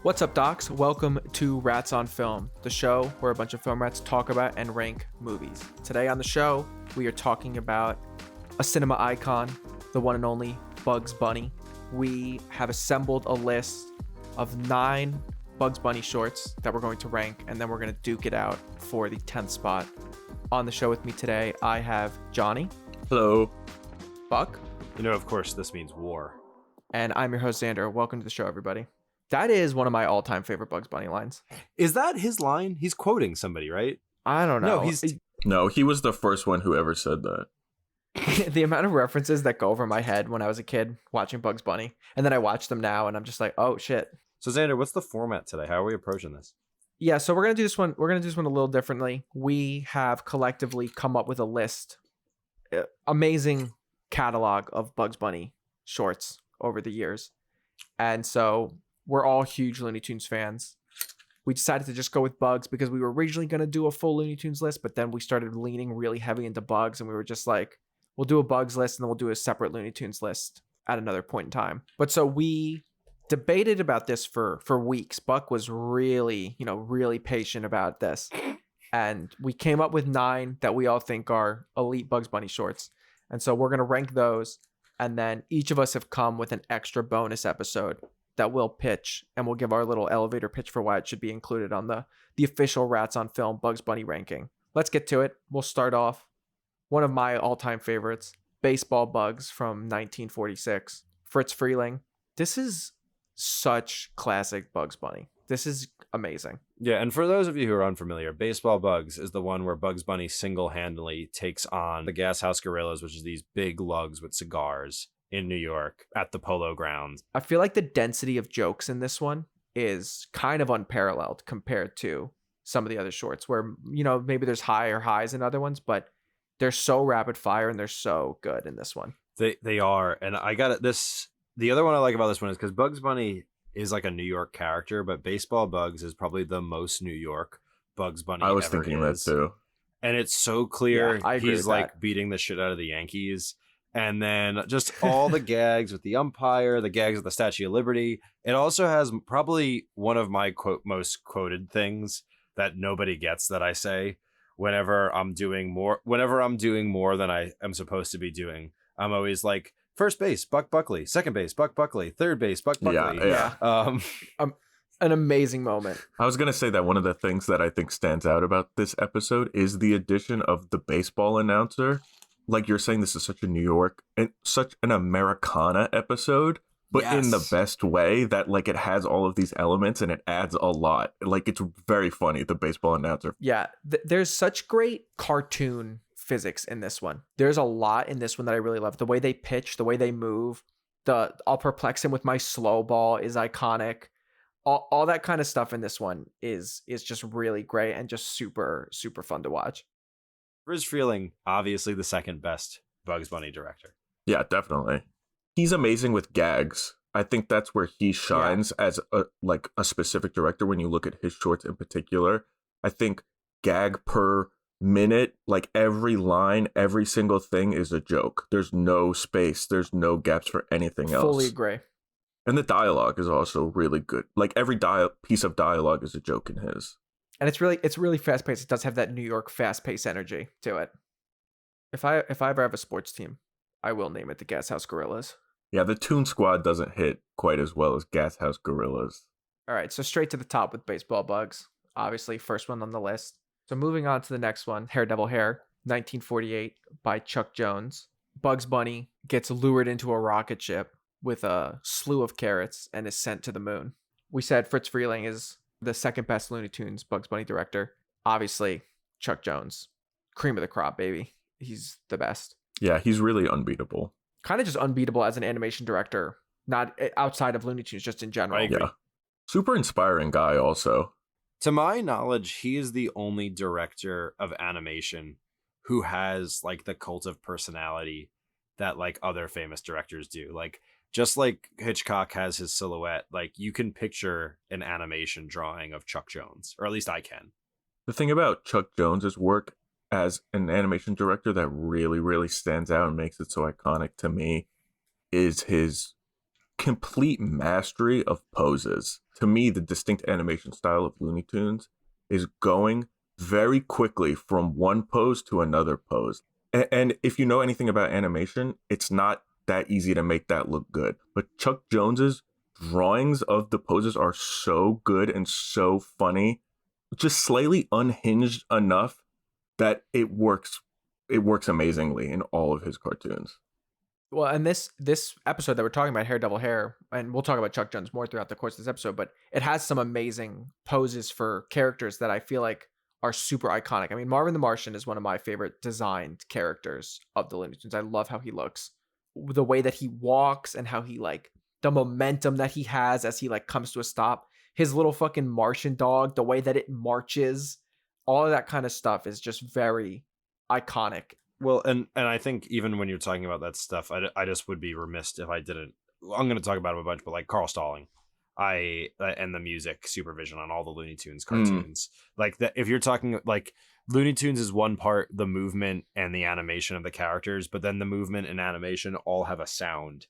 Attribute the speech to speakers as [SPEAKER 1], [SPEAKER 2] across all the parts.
[SPEAKER 1] What's up, docs? Welcome to Rats on Film, the show where a bunch of film rats talk about and rank movies. Today on the show, we are talking about a cinema icon, the one and only Bugs Bunny. We have assembled a list of 9 Bugs Bunny shorts that we're going to rank, and then we're going to duke it out for the 10th spot. On the show with me today, I have Jonnie.
[SPEAKER 2] Hello.
[SPEAKER 1] Buck.
[SPEAKER 3] You know, of course, this means war.
[SPEAKER 1] And I'm your host, Xander. Welcome to the show, everybody. That is one of my all-time favorite Bugs Bunny lines.
[SPEAKER 3] Is that his line? He's quoting somebody, right?
[SPEAKER 1] I don't know.
[SPEAKER 2] No, he was the first one who ever said that.
[SPEAKER 1] The amount of references that go over my head when I was a kid watching Bugs Bunny, and then I watch them now, and I'm just like, oh shit.
[SPEAKER 3] So Xander, what's the format today? How are we approaching this?
[SPEAKER 1] Yeah, so we're gonna do this one. We're gonna do this one a little differently. We have collectively come up with a list, amazing catalog of Bugs Bunny shorts over the years, and so we're all huge Looney Tunes fans. We decided to just go with Bugs because we were originally going to do a full Looney Tunes list, but then we started leaning really heavy into Bugs, and we were just like, we'll do a Bugs list and then we'll do a separate Looney Tunes list at another point in time. But so we debated about this for weeks. Buck was really patient about this. And we came up with 9 that we all think are elite Bugs Bunny shorts. And so we're going to rank those. And then each of us have come with an extra bonus episode that we'll pitch, and we'll give our little elevator pitch for why it should be included on the official Rats on Film Bugs Bunny ranking. Let's get to it. We'll start off. One of my all-time favorites, Baseball Bugs from 1946. Fritz Freeling. This is such classic Bugs Bunny. This is amazing.
[SPEAKER 3] Yeah, and for those of you who are unfamiliar, Baseball Bugs is the one where Bugs Bunny single-handedly takes on the Gas House Gorillas, which is these big lugs with cigars in New York at the Polo Grounds.
[SPEAKER 1] I feel like the density of jokes in this one is kind of unparalleled compared to some of the other shorts where, maybe there's higher highs in other ones, but they're so rapid fire and they're so good in this one.
[SPEAKER 3] They are. And I got it. The other one I like about this one is because Bugs Bunny is like a New York character, but Baseball Bugs is probably the most New York Bugs Bunny
[SPEAKER 2] I was
[SPEAKER 3] ever
[SPEAKER 2] thinking
[SPEAKER 3] is.
[SPEAKER 2] that too.
[SPEAKER 3] And it's so clear he's like
[SPEAKER 1] that.
[SPEAKER 3] beating the shit out of the Yankees. And then just all the gags with the umpire, the gags with the Statue of Liberty. It also has probably one of my most quoted things that nobody gets that I say whenever I'm doing more than I am supposed to be doing. I'm always like, first base, Buck Buckley, second base, Buck Buckley, third base, Buck Buckley.
[SPEAKER 1] Yeah. An amazing moment.
[SPEAKER 2] I was going to say that one of the things that I think stands out about this episode is the addition of the baseball announcer. Like you're saying, this is such a New York and such an Americana episode, but in the best way that like it has all of these elements and it adds a lot. Like it's very funny, the baseball announcer.
[SPEAKER 1] Yeah, there's such great cartoon physics in this one. There's a lot in this one that I really love. The way they pitch, the way they move, I'll perplex him with my slow ball is iconic. All that kind of stuff in this one is just really great and just super, super fun to watch.
[SPEAKER 3] Fritz Freeling, obviously the second best Bugs Bunny director.
[SPEAKER 2] Yeah, definitely. He's amazing with gags. I think that's where he shines as a specific director when you look at his shorts in particular. I think gag per minute, like every line, every single thing is a joke. There's no space. There's no gaps for anything else.
[SPEAKER 1] Fully agree.
[SPEAKER 2] And the dialogue is also really good. Like every piece of dialogue is a joke in his.
[SPEAKER 1] And it's really fast paced. It does have that New York fast paced energy to it. If I ever have a sports team, I will name it the Gas House Gorillas.
[SPEAKER 2] Yeah, the Toon Squad doesn't hit quite as well as Gas House Gorillas.
[SPEAKER 1] All right, so straight to the top with Baseball Bugs. Obviously, first one on the list. So moving on to the next one, Haredevil Hare, 1948 by Chuck Jones. Bugs Bunny gets lured into a rocket ship with a slew of carrots and is sent to the moon. We said Fritz Freeling is the second best Looney Tunes Bugs Bunny director. Obviously, Chuck Jones. Cream of the crop, baby. He's the best.
[SPEAKER 2] Yeah, he's really unbeatable.
[SPEAKER 1] Kind of just unbeatable as an animation director, not outside of Looney Tunes, just in general.
[SPEAKER 3] I agree.
[SPEAKER 2] Yeah. Super inspiring guy also.
[SPEAKER 3] To my knowledge, he is the only director of animation who has like the cult of personality that like other famous directors do. Like just like Hitchcock has his silhouette, like you can picture an animation drawing of Chuck Jones, or at least I can.
[SPEAKER 2] The thing about Chuck Jones's work as an animation director that really, really stands out and makes it so iconic to me is his complete mastery of poses. To me, the distinct animation style of Looney Tunes is going very quickly from one pose to another pose. And if you know anything about animation, it's not that easy to make that look good. But Chuck Jones's drawings of the poses are so good and so funny, just slightly unhinged enough that it works amazingly in all of his cartoons.
[SPEAKER 1] Well, and this episode that we're talking about, Haredevil Hare, and we'll talk about Chuck Jones more throughout the course of this episode, but it has some amazing poses for characters that I feel like are super iconic. I mean, Marvin the Martian is one of my favorite designed characters of the Looney Tunes. I love how he looks, the way that he walks, and how he like the momentum that he has as he like comes to a stop. His little fucking Martian dog, the way that it marches, all of that kind of stuff is just very iconic.
[SPEAKER 3] Well, and I think even when you're talking about that stuff, I just would be remiss if I didn't. I'm going to talk about him a bunch, but like Carl Stalling, and the music supervision on all the Looney Tunes cartoons, like that. If you're talking like Looney Tunes is one part, the movement and the animation of the characters, but then the movement and animation all have a sound.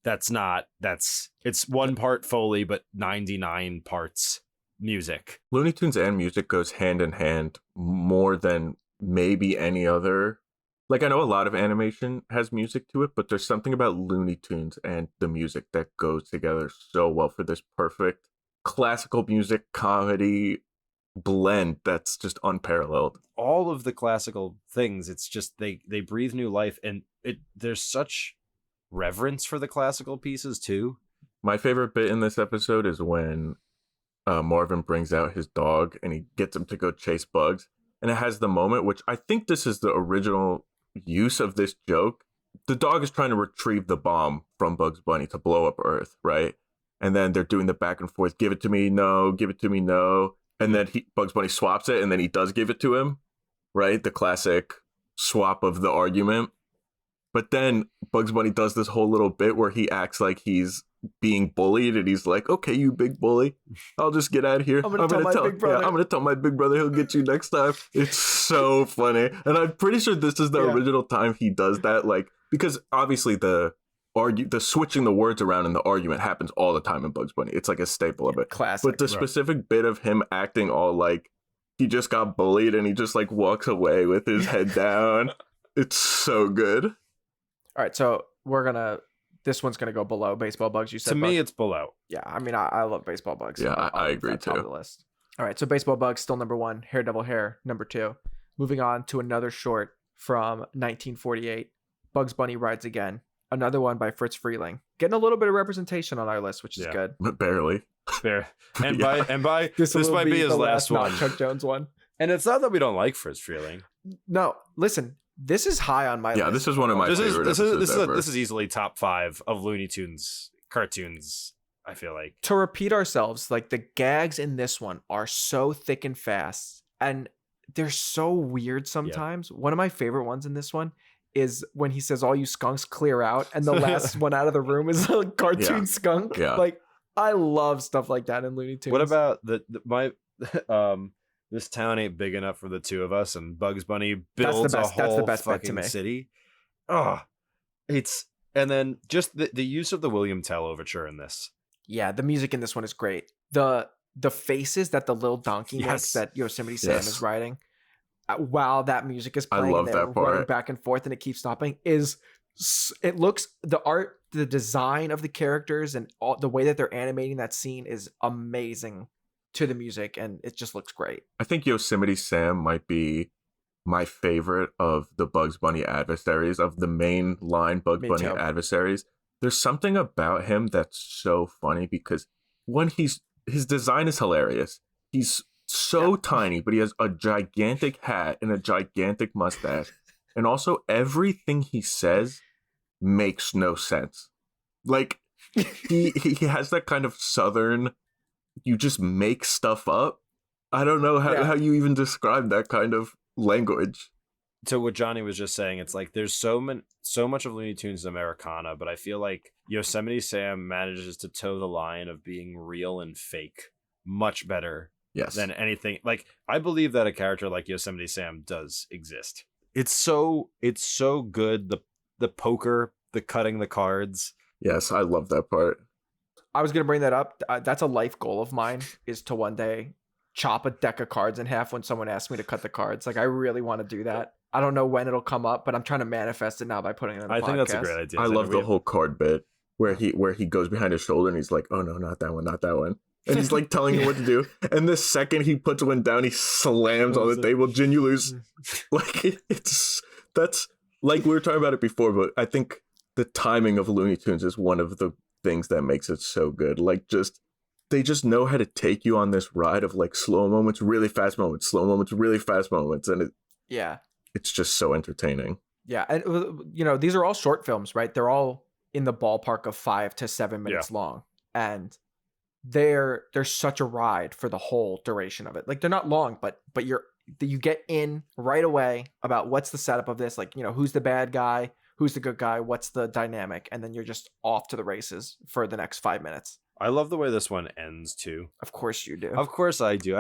[SPEAKER 3] It's one part Foley, but 99 parts music.
[SPEAKER 2] Looney Tunes and music goes hand in hand more than maybe any other. Like, I know a lot of animation has music to it, but there's something about Looney Tunes and the music that goes together so well for this perfect classical music comedy blend that's just unparalleled.
[SPEAKER 3] All of the classical things, it's just they breathe new life, and there's such reverence for the classical pieces too.
[SPEAKER 2] My favorite bit in this episode is when Marvin brings out his dog and he gets him to go chase bugs, and it has the moment, which I think this is the original use of this joke. The dog is trying to retrieve the bomb from Bugs Bunny to blow up Earth, right? And then they're doing the back and forth, give it to me, no, give it to me, no. And then Bugs Bunny swaps it, and then he does give it to him, right? The classic swap of the argument. But then Bugs Bunny does this whole little bit where he acts like he's being bullied, and he's like, okay, you big bully, I'll just get out of here. I'm gonna tell my big brother he'll get you next time. It's so funny. And I'm pretty sure this is the original time he does that, like, because obviously the switching the words around in the argument happens all the time in Bugs Bunny. It's like a staple of it.
[SPEAKER 1] Classic.
[SPEAKER 2] But the specific bit of him acting all like he just got bullied and he just like walks away with his head down, it's so good.
[SPEAKER 1] All right, so this one's gonna go below Baseball Bugs. You said
[SPEAKER 3] to me, it's below.
[SPEAKER 1] Yeah, I mean, I love Baseball Bugs.
[SPEAKER 2] Yeah, I agree too.
[SPEAKER 1] Top of the list. All right, so Baseball Bugs still number one. Haredevil Hare number two. Moving on to another short from 1948. Bugs Bunny Rides Again. Another one by Fritz Freeling. Getting a little bit of representation on our list, which is good.
[SPEAKER 2] But barely.
[SPEAKER 3] Fair. And by this might be his last one.
[SPEAKER 1] Chuck Jones one.
[SPEAKER 3] And it's not that we don't like Fritz Freeling.
[SPEAKER 1] No, listen. This is high on my list.
[SPEAKER 2] Yeah, this is one of my favorite episodes ever.
[SPEAKER 3] This is easily top 5 of Looney Tunes cartoons, I feel like.
[SPEAKER 1] To repeat ourselves, like the gags in this one are so thick and fast, and they're so weird sometimes. One of my favorite ones in this one is when he says, all you skunks clear out, and the last one out of the room is a cartoon skunk.
[SPEAKER 2] Yeah.
[SPEAKER 1] Like, I love stuff like that in Looney Tunes.
[SPEAKER 3] What about my this town ain't big enough for the two of us, and Bugs Bunny builds a whole fucking city. Oh, and then just the use of the William Tell overture in this.
[SPEAKER 1] Yeah, the music in this one is great. The faces that the little donkey makes that Yosemite Sam is riding while that music is playing,
[SPEAKER 2] I love that part.
[SPEAKER 1] Running back and forth and it keeps stopping, it looks, the art, the design of the characters and all the way that they're animating that scene is amazing to the music, and it just looks great.
[SPEAKER 2] I think Yosemite Sam might be my favorite of the Bugs Bunny adversaries, of the main line Bugs Bunny adversaries. There's something about him that's so funny because his design is hilarious. He's so tiny, but he has a gigantic hat and a gigantic mustache. And also everything he says makes no sense. Like he has that kind of southern, you just make stuff up. I don't know how you even describe that kind of language.
[SPEAKER 3] To what Jonnie was just saying, it's like there's so much of Looney Tunes is Americana, but I feel like Yosemite Sam manages to toe the line of being real and fake much better than anything. Like, I believe that a character like Yosemite Sam does exist. It's so good. The poker, the cutting the cards.
[SPEAKER 2] Yes, I love that part.
[SPEAKER 1] I was gonna bring that up. That's a life goal of mine, is to one day chop a deck of cards in half when someone asks me to cut the cards. Like, I really want to do that. I don't know when it'll come up, but I'm trying to manifest it now by putting it in a podcast.
[SPEAKER 3] I think that's a great idea.
[SPEAKER 2] I love the whole card bit where he goes behind his shoulder and he's like, oh no, not that one, not that one. And he's like telling you what to do. And the second he puts one down, he slams on the table. Jin, you lose. Like, that's like we were talking about it before, but I think the timing of Looney Tunes is one of the things that makes it so good. Like, they just know how to take you on this ride of like slow moments, really fast moments, slow moments, really fast moments. And it's just so entertaining.
[SPEAKER 1] Yeah. And, you know, these are all short films, right? They're all in the ballpark of 5 to 7 minutes long. And they're such a ride for the whole duration of it. Like, they're not long, but you get in right away about what's the setup of this. Like, you know, who's the bad guy? Who's the good guy? What's the dynamic? And then you're just off to the races for the next 5 minutes.
[SPEAKER 3] I love the way this one ends too.
[SPEAKER 1] Of course you do.
[SPEAKER 3] Of course I do.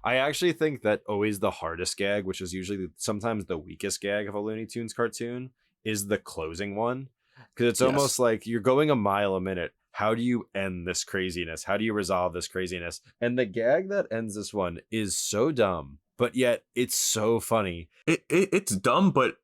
[SPEAKER 3] I actually think that always the hardest gag, which is usually sometimes the weakest gag of a Looney Tunes cartoon, is the closing one. Because it's almost like you're going a mile a minute. How do you end this craziness? How do you resolve this craziness? And the gag that ends this one is so dumb, but yet it's so funny.
[SPEAKER 2] It's dumb, but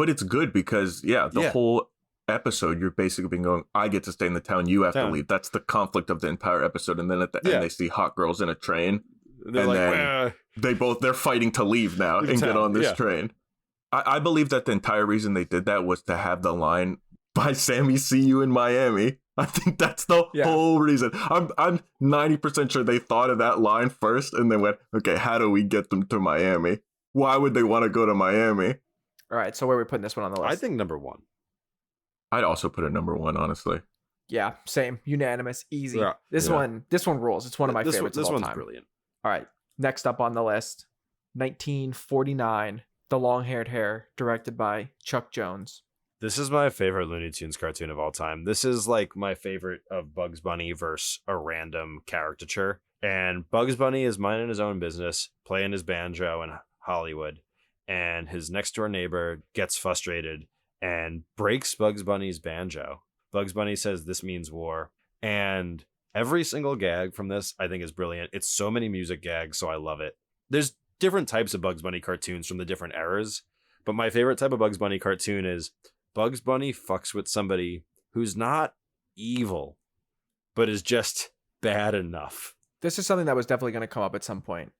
[SPEAKER 2] it's good because the whole episode you're basically being going, I get to stay in the town, you have to leave. That's the conflict of the entire episode. And then at the end they see hot girls in a train.
[SPEAKER 3] They're
[SPEAKER 2] and
[SPEAKER 3] like,
[SPEAKER 2] then they're fighting to leave now and get on this train. I believe that the entire reason they did that was to have the line, "Bye Sammy, see you in Miami." I think that's the whole reason. I'm 90% sure they thought of that line first and then went, okay, how do we get them to Miami? Why would they want to go to Miami?
[SPEAKER 1] All right, so where are we putting this one on the list?
[SPEAKER 3] I think number 1.
[SPEAKER 2] I'd also put it number 1, honestly.
[SPEAKER 1] Yeah, same. Unanimous, easy.
[SPEAKER 3] Yeah.
[SPEAKER 1] This one rules. It's one of my favorites of all time.
[SPEAKER 3] This one's brilliant.
[SPEAKER 1] All right, next up on the list, 1949, The Long-Haired Hare, directed by Chuck Jones.
[SPEAKER 3] This is my favorite Looney Tunes cartoon of all time. This is like my favorite of Bugs Bunny versus a random caricature. And Bugs Bunny is minding his own business, playing his banjo in Hollywood. And his next door neighbor gets frustrated and breaks Bugs Bunny's banjo. Bugs Bunny says this means war. And every single gag from this, I think, is brilliant. It's so many music gags, so I love it. There's different types of Bugs Bunny cartoons from the different eras. But my favorite type of Bugs Bunny cartoon is Bugs Bunny fucks with somebody who's not evil, but is just bad enough.
[SPEAKER 1] This is something that was definitely going to come up at some point.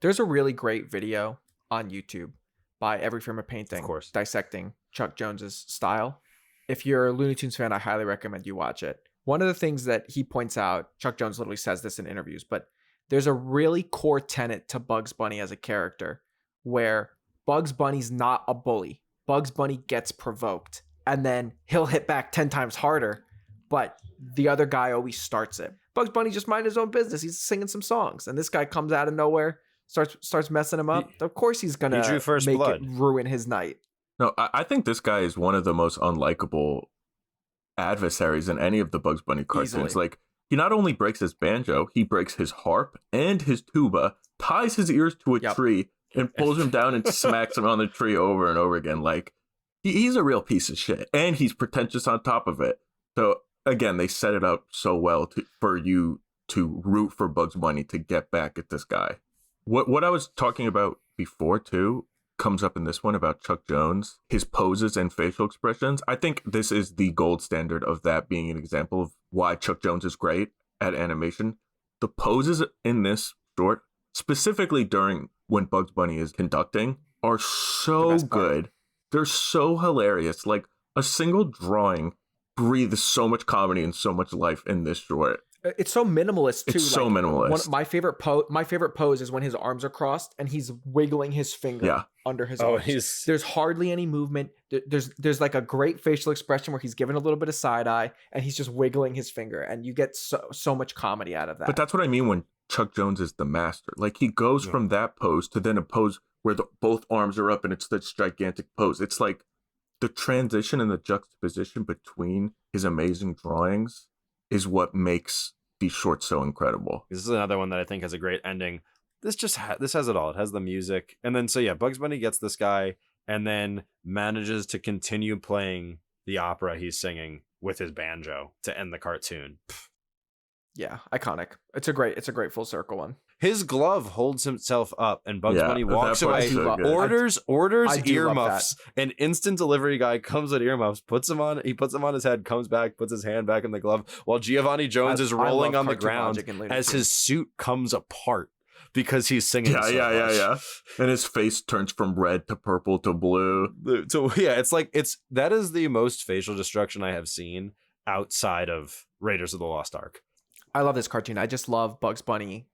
[SPEAKER 1] There's a really great video on YouTube by Every Frame of Painting,
[SPEAKER 3] Of course.
[SPEAKER 1] dissecting Chuck Jones's style. If you're a Looney Tunes fan, I highly recommend you watch it. One of the things that he points out, Chuck Jones literally says this in interviews, but there's a really core tenet to Bugs Bunny as a character where Bugs Bunny's not a bully. Bugs Bunny gets provoked and then he'll hit back 10 times harder, but the other guy always starts it. Bugs Bunny just mind his own business. He's singing some songs and this guy comes out of nowhere, starts messing him up. Of course he's going to make it ruin his night.
[SPEAKER 2] No, I think this guy is one of the most unlikable adversaries in any of the Bugs Bunny cartoons.
[SPEAKER 1] Easily.
[SPEAKER 2] Like, he not only breaks his banjo, he breaks his harp and his tuba, ties his ears to a tree, and pulls him down and smacks him on the tree over and over again. Like, he's a real piece of shit. And he's pretentious on top of it. So, again, they set it up so well for you to root for Bugs Bunny to get back at this guy. What I was talking about before, too, comes up in this one about Chuck Jones, his poses and facial expressions. I think this is the gold standard of that being an example of why Chuck Jones is great at animation. The poses in this short, specifically during when Bugs Bunny is conducting, are so good. They're so hilarious. Like, a single drawing breathes so much comedy and so much life in this short.
[SPEAKER 1] It's so minimalist too.
[SPEAKER 2] It's so minimalist.
[SPEAKER 1] My favorite pose is when his arms are crossed and he's wiggling his finger under his arms. There's hardly any movement. There's like a great facial expression where he's giving a little bit of side eye and he's just wiggling his finger, and you get so much comedy out of that.
[SPEAKER 2] But that's what I mean when Chuck Jones is the master. Like, he goes from that pose to then a pose where both arms are up and it's this gigantic pose. It's like the transition and the juxtaposition between his amazing drawings is what makes these shorts so incredible.
[SPEAKER 3] This is another one that I think has a great ending. This has it all. It has the music. And then, Bugs Bunny gets this guy and then manages to continue playing the opera he's singing with his banjo to end the cartoon.
[SPEAKER 1] Yeah, iconic. It's a great full circle one.
[SPEAKER 3] His glove holds himself up, and Bugs
[SPEAKER 2] Yeah,
[SPEAKER 3] Bunny
[SPEAKER 2] that
[SPEAKER 3] walks
[SPEAKER 2] part's
[SPEAKER 3] away.
[SPEAKER 2] so good.
[SPEAKER 3] Orders
[SPEAKER 1] I do love
[SPEAKER 3] earmuffs. An instant delivery guy comes with earmuffs, puts them on. He puts them on his head, comes back, puts his hand back in the glove, while Giovanni Jones is rolling on the ground as his suit comes apart because he's singing.
[SPEAKER 2] Yeah. And his face turns from red to purple to blue.
[SPEAKER 3] So yeah, that is the most facial destruction I have seen outside of Raiders of the Lost Ark.
[SPEAKER 1] I love this cartoon. I just love Bugs Bunny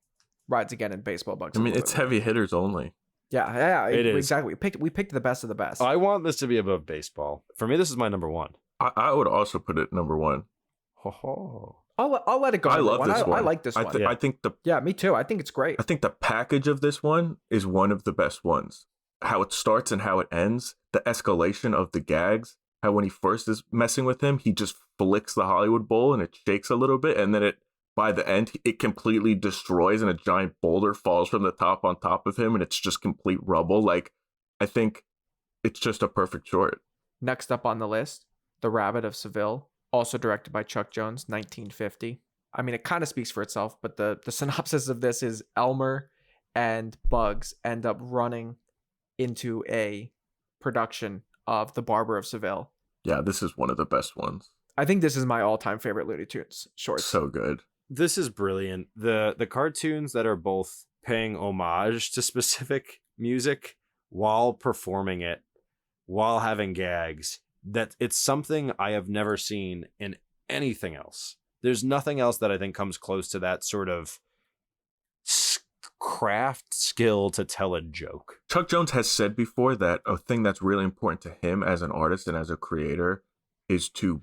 [SPEAKER 1] rides again in baseball. Bugs.
[SPEAKER 2] I mean, it's heavy hitters only.
[SPEAKER 1] Yeah,
[SPEAKER 3] it is
[SPEAKER 1] exactly. We picked the best of the best.
[SPEAKER 3] I want this to be above baseball. For me, this is my number one.
[SPEAKER 2] I would also put it number one.
[SPEAKER 1] I'll let it go.
[SPEAKER 2] I love this one.
[SPEAKER 1] I like this one.
[SPEAKER 2] I think
[SPEAKER 1] me too. I think it's great.
[SPEAKER 2] I think the package of this one is one of the best ones. How it starts and how it ends, the escalation of the gags. How when he first is messing with him, he just flicks the Hollywood bowl and it shakes a little bit, and then by the end, it completely destroys and a giant boulder falls from the top on top of him and it's just complete rubble. Like, I think it's just a perfect short.
[SPEAKER 1] Next up on the list, The Rabbit of Seville, also directed by Chuck Jones, 1950. I mean, it kind of speaks for itself, but the synopsis of this is Elmer and Bugs end up running into a production of The Barber of Seville.
[SPEAKER 2] Yeah, this is one of the best ones.
[SPEAKER 1] I think this is my all-time favorite Looney Tunes short.
[SPEAKER 2] So good.
[SPEAKER 3] This is brilliant. The cartoons that are both paying homage to specific music while performing it, while having gags, that it's something I have never seen in anything else. There's nothing else that I think comes close to that sort of craft skill to tell a joke.
[SPEAKER 2] Chuck Jones has said before that a thing that's really important to him as an artist and as a creator is to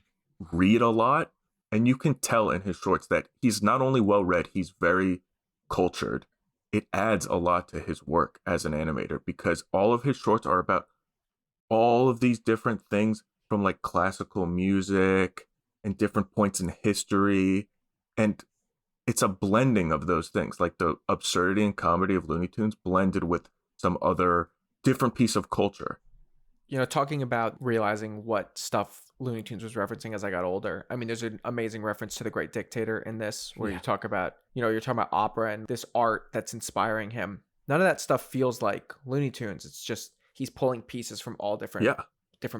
[SPEAKER 2] read a lot. And you can tell in his shorts that he's not only well-read, he's very cultured. It adds a lot to his work as an animator because all of his shorts are about all of these different things from like classical music and different points in history. And it's a blending of those things, like the absurdity and comedy of Looney Tunes blended with some other different piece of culture.
[SPEAKER 1] You know, talking about realizing what stuff Looney Tunes was referencing as I got older. I mean, there's an amazing reference to The Great Dictator in this, where you talk about, you're talking about opera and this art that's inspiring him. None of that stuff feels like Looney Tunes. It's just he's pulling pieces from all different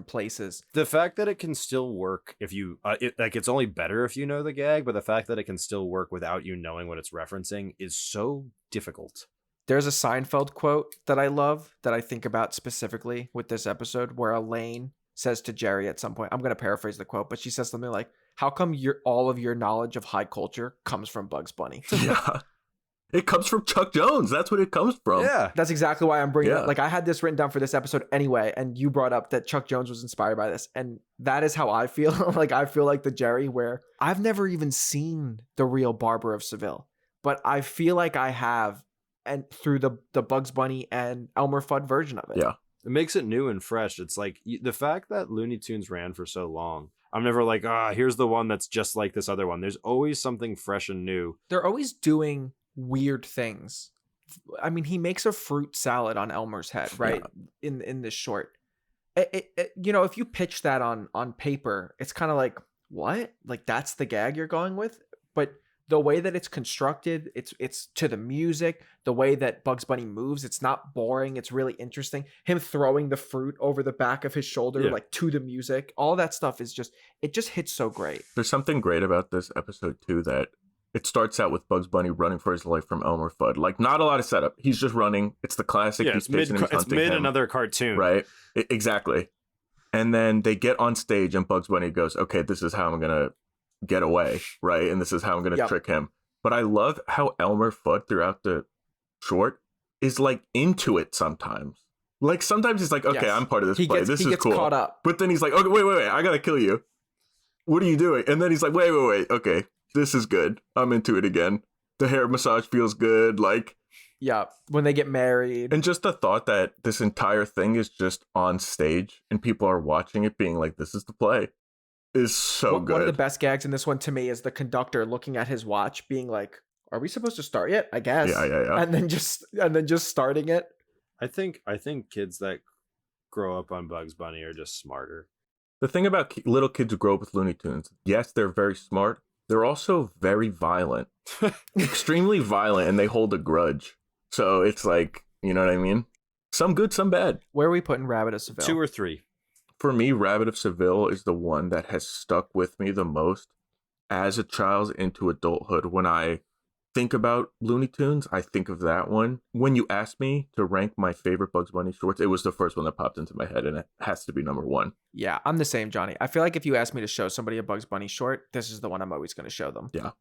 [SPEAKER 1] places.
[SPEAKER 3] The fact that it can still work if you it's only better if you know the gag, but the fact that it can still work without you knowing what it's referencing is so difficult.
[SPEAKER 1] There's a Seinfeld quote that I love that I think about specifically with this episode, where Elaine says to Jerry at some point, I'm going to paraphrase the quote, but she says something like, how come all of your knowledge of high culture comes from Bugs Bunny?
[SPEAKER 2] Yeah. It comes from Chuck Jones. That's what it comes from.
[SPEAKER 3] Yeah.
[SPEAKER 1] That's exactly why I'm bringing it up. Like, I had this written down for this episode anyway, and you brought up that Chuck Jones was inspired by this. And that is how I feel. Like, I feel like the Jerry, where I've never even seen the real Barber of Seville, but I feel like I have, and through the Bugs Bunny and Elmer Fudd version of it.
[SPEAKER 2] Yeah.
[SPEAKER 3] It makes it new and fresh. It's like the fact that Looney Tunes ran for so long. I'm never like, here's the one that's just like this other one. There's always something fresh and new.
[SPEAKER 1] They're always doing weird things. I mean, he makes a fruit salad on Elmer's head, right? Yeah. In this short. If you pitch that on paper, it's kind of like, what? Like, that's the gag you're going with? But the way that it's constructed, it's to the music, the way that Bugs Bunny moves, it's not boring, it's really interesting. Him throwing the fruit over the back of his shoulder, like to the music, all that stuff is just hits so great.
[SPEAKER 2] There's something great about this episode too, that it starts out with Bugs Bunny running for his life from Elmer Fudd. Like, not a lot of setup. He's just running. It's the classic.
[SPEAKER 3] Yeah, it's mid another cartoon.
[SPEAKER 2] Right? Exactly. And then they get on stage and Bugs Bunny goes, okay, this is how I'm going to get away, right? And this is how I'm going to trick him. But I love how Elmer Fudd throughout the short is like into it sometimes. Like, sometimes he's like, okay, I'm part of this play. This is cool.
[SPEAKER 1] Caught up.
[SPEAKER 2] But then he's like, okay, wait, I got to kill you. What are you doing? And then he's like, wait, okay. This is good. I'm into it again. The hair massage feels good. Like,
[SPEAKER 1] yeah, when they get married.
[SPEAKER 2] And just the thought that this entire thing is just on stage and people are watching it being like, this is the play, is so good.
[SPEAKER 1] One of the best gags in this one to me is the conductor looking at his watch being like, are we supposed to start yet? I guess.
[SPEAKER 2] Yeah.
[SPEAKER 1] And then just starting it.
[SPEAKER 3] I think kids that grow up on Bugs Bunny are just smarter.
[SPEAKER 2] The thing about little kids who grow up with Looney Tunes, yes, they're very smart, They're also very violent, extremely violent, and they hold a grudge. So it's like, you know what I mean? Some good, some bad.
[SPEAKER 1] Where are we putting Rabbit of Seville?
[SPEAKER 3] 2 or 3.
[SPEAKER 2] For me, Rabbit of Seville is the one that has stuck with me the most as a child into adulthood. When I think about Looney Tunes, I think of that one. When you asked me to rank my favorite Bugs Bunny shorts, it was the first one that popped into my head, and it has to be number 1.
[SPEAKER 1] Yeah, I'm the same, Johnny. I feel like if you ask me to show somebody a Bugs Bunny short, this is the one I'm always going to show them.
[SPEAKER 2] Yeah.